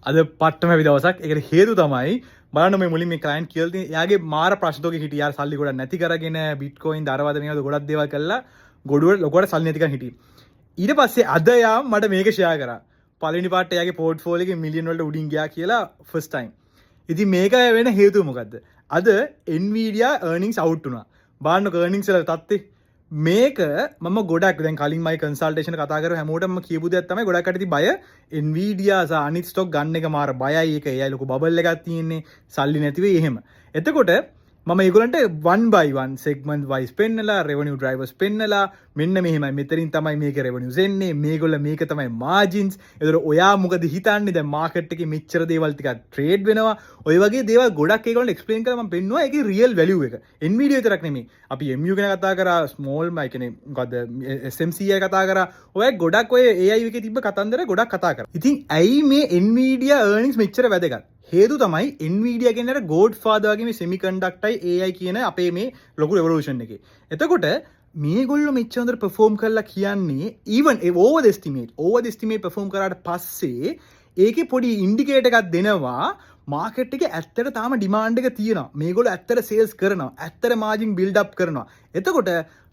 අද පට්ටම දවසක්. ඒකට හේතුව තමයි බලන්න මේ මුලින් මේ ක්ලයන්ට් කියලා තියෙන එයාගේ මාර ප්‍රශ්නතෝගේ හිටියා. යාර සල්ලි ගොඩක් නැති කරගෙන බිට්කොයින් දරවද මේවද ගොඩක් දේවල් කළා. ගොඩුවට ලොකුවට සල්ලි නැති කරන් හිටියේ. ඊට පස්සේ අද යා මට මේක ෂෙයා කරා. පළවෙනි පාර්ට් එයාගේ පෝර්ට්ෆෝලියෝ එකේ මිලියන් වලට උඩින් ගියා කියලා ෆස්ට් ටයිම්. ඉතින් මේක වෙන හේතුව මොකද්ද? අද Nvidia earnings out වුණා. බලන්නකො earnings වල තත්ත්වය. මේක මම ගොඩක් දැන් කලින් මයි කන්සල්ටේෂන් කතා කරලා හැමෝටම කියපු දෙයක් තමයි ගොඩක් කටි බය Nvidia සහ අනිත් ස්ටොක් ගන්න එක මාර බයයි. ඒක එයයි ලොකු බබල් එකක් තියෙන්නේ. සල්ලි නැති වෙයි එහෙම. එතකොට මම ඒගොල්ලන්ට one by one segment wise පෙන්නලා revenue drivers පෙන්නලා මෙන්න මෙහෙමයි මෙතනින් තමයි මේක revenues එන්නේ මේගොල්ල මේක තමයි margins. ඒතර ඔයා මොකද හිතන්නේ දැන් market එකේ මෙච්චර දේවල් ටිකක් trade වෙනවා. ඔය වගේ දේවල් ගොඩක් ඒගොල්ලන්ට explain කරලා මම පෙන්නුවා ඒකේ real value එක. Nvidia විතරක් නෙමෙයි. අපි MU ගැන කතා කරා small my කියන්නේ මොකද SMCI කතා කරා. ඔය ගොඩක් ඔය AI එකේ තිබ්බ කතන්දර ගොඩක් කතා කරා. ඉතින් ඇයි මේ Nvidia earnings මෙච්චර වැදගත්? හේතු තමයි Nvidia කියන්නේ අර Godfather වගේ මේ semiconductor AI කියන අපේ මේ ලොකු revolution එකේ. එතකොට මේගොල්ලෝ මෙච්චර හොඳට perform කරලා කියන්නේ even over the estimate perform කරාට පස්සේ ඒකේ පොඩි indicator එකක් දෙනවා මාකට් එකේ ඇත්තට තාම ඩිමාන්ඩ් එක තියෙනවා. මේගොල්ලෝ ඇත්තට සේල්ස් කරනවා. ඇත්තට මාර්ජින් බිල්ඩ් අප් කරනවා. එතකොට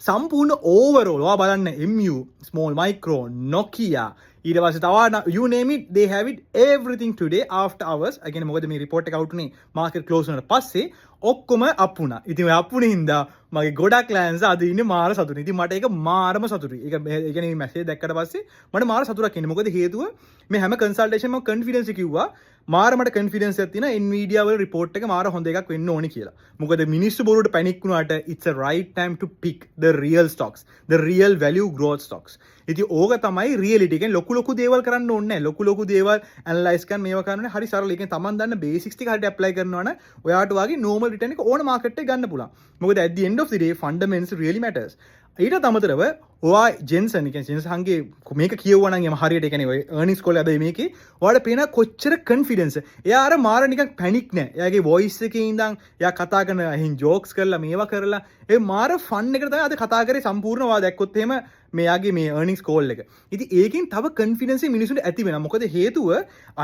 සම්පූර්ණ ඕවරෝල් ඔයා බලන්න MU, small micro, Nokia ඊට පස්සේ තව you name it they have it everything today after hours. again මොකද මේ report එක out උනේ market close වුණාට පස්සේ ඔක්කොම අප් වුණා. ඉතින් ඔය අප් වුණේ හින්දා මගේ ගොඩක් clients අද ඉන්නේ මාර සතුටින්. ඉතින් මට ඒක මාරම සතුටුයි. ඒක ඒ කියන්නේ මේ message දැක්කට පස්සේ මට මාර සතුටක් එන්නේ. මොකද හේතුව මේ හැම consultation එකම confidence කිව්වා මාර මට confidence එකක් තියෙනවා Nvidia වල report එක මාර හොඳ එකක් වෙන්න ඕනි කියලා. මොකද මිනිස්සු බොරුවට panic වුණාට it's a right time to pick the real stocks, the real value growth stocks. ඉතින් ඕක තමයි reality. කියන්නේ ලොකු දේවල් කරන්න ඕනේ නැහැ. ලොකු දේවල් analyze කරන්න මේවා කරන්න හරි සරල. ඒ කියන්නේ Taman දන්න basics ටික හරියට apply කරනවා නම් ඔයාට වාගේ normal return එක ඕන market එකේ ගන්න පුළුවන්. මොකද at the end of the day fundamentals really matters. ඊට අමතරව ඔයා ජෙන්සන් කියන්නේ ජෙන්සන්ගේ මේක කියවුවා නම් එම හරියට ඒ කියන්නේ ඔය earnings call හැබැයි මේකේ ඔයාලට පේන කොච්චර confidence. එයා අර මාර නිකන් panic නෑ. එයාගේ voice එකේ ඉඳන් එයා කතා කරන අහින් jokes කරලා මේවා කරලා ඒ මාර fun එකට තමයි අද කතා කරේ සම්පූර්ණ ඔයා දැක්කොත් එහෙම මෙයාගේ මේ earnings call එක. ඉතින් ඒකෙන් තව confidence මිනිසුන්ට ඇති වෙනවා. මොකද හේතුව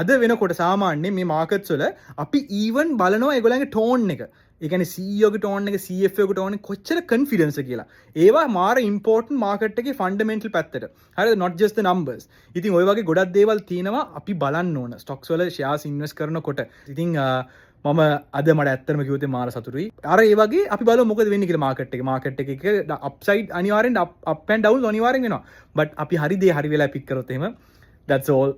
අද වෙනකොට සාමාන්‍යයෙන් මේ markets වල අපි even බලනවා ඒගොල්ලන්ගේ tone එක. ඒ කියන්නේ CEO ගේ tone එක CFO ගේ tone එක කොච්චර confidence කියලා. ඒවා මාර important market එකේ fundamental පැත්තට. හරිද? not just the numbers. ඉතින් ওই වගේ ගොඩක් දේවල් තියෙනවා අපි බලන්න ඕන. stocks වල shares invest කරනකොට. ඉතින් මම අද මට ඇත්තටම කිව්වොත් මාර සතුටුයි. අර ඒ වගේ අපි බලමු මොකද වෙන්නේ කියලා market එකේ upside අනිවාර්යෙන් up and down අනිවාර්යෙන් වෙනවා. but අපි හරි දේ හරි වෙලා pick කරොත් එහෙම that's all.